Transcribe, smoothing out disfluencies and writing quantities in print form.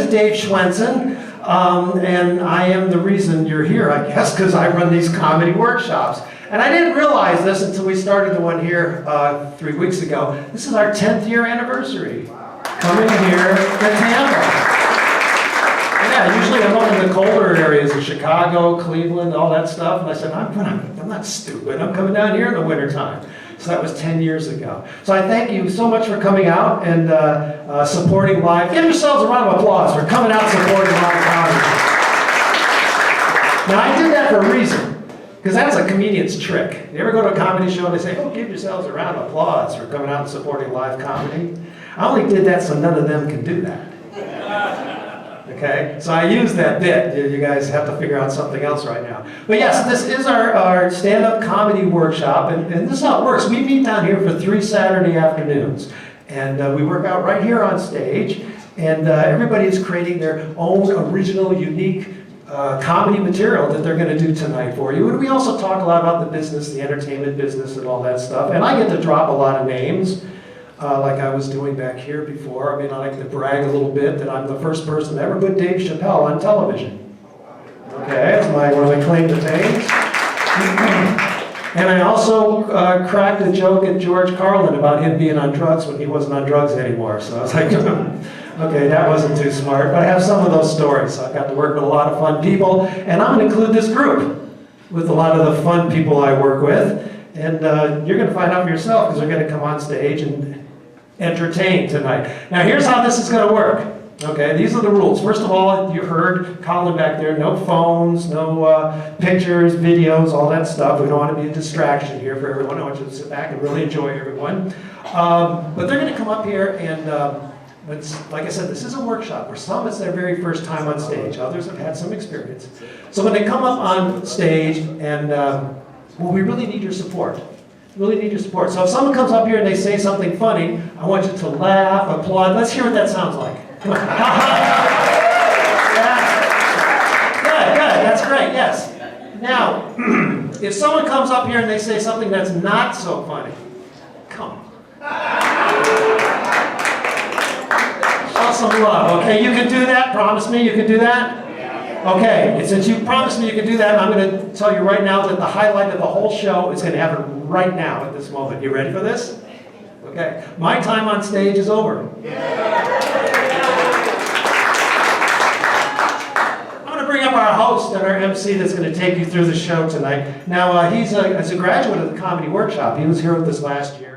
is Dave Schwensen, and I am the reason you're here, I guess, because I run these comedy workshops. And I didn't realize this until we started the one here 3 weeks ago. This is our 10th year anniversary. Coming here to Tampa. Yeah, usually I'm up in the colder areas of Chicago, Cleveland, all that stuff. And I said, I'm not stupid. I'm coming down here in the wintertime. So that was 10 years ago. So I thank you so much for coming out and supporting live. Give yourselves a round of applause for coming out and supporting live comedy. Now I did that for a reason, because that's a comedian's trick. You ever go to a comedy show and they say, oh, give yourselves a round of applause for coming out and supporting live comedy? I only did that so none of them can do that. Okay, so I use that bit. You guys have to figure out something else right now. But yes, this is our stand-up comedy workshop, and this is how it works. We meet down here for 3 Saturday afternoons, and we work out right here on stage, and everybody is creating their own original, unique comedy material that they're going to do tonight for you. And we also talk a lot about the business, the entertainment business, and all that stuff. And I get to drop a lot of names. Like I was doing back here before. I mean, I like to brag a little bit that I'm the first person to ever put Dave Chappelle on television. Okay, that's one of my claim to fame. And I also cracked a joke at George Carlin about him being on drugs when he wasn't on drugs anymore. So I was like, okay, that wasn't too smart. But I have some of those stories. So I've got to work with a lot of fun people. And I'm going to include this group with a lot of the fun people I work with. And you're going to find out for yourself because they're going to come on stage and entertain tonight. Now here's how this is going to work. Okay, these are the rules. First of all, you heard Colin back there, no phones, no pictures, videos, all that stuff. We don't want to be a distraction here for everyone. I want you to sit back and really enjoy everyone. But they're going to come up here and, like I said, this is a workshop. For some, it's their very first time on stage. Others have had some experience. So when they come up on stage and, well, we really need your support. Really need your support. So if someone comes up here and they say something funny, I want you to laugh, applaud. Let's hear what that sounds like. Come on. Yeah. Good, that's great, yes. Now, if someone comes up here and they say something that's not so funny, come on. Show some love, okay? You can do that? Promise me you can do that? Okay, and since you promised me you can do that, I'm going to tell you right now that the highlight of the whole show is going to happen right now at this moment. You ready for this? Okay, my time on stage is over. I'm going to bring up our host and our MC that's going to take you through the show tonight. Now, he's a graduate of the Comedy Workshop. He was here with us last year.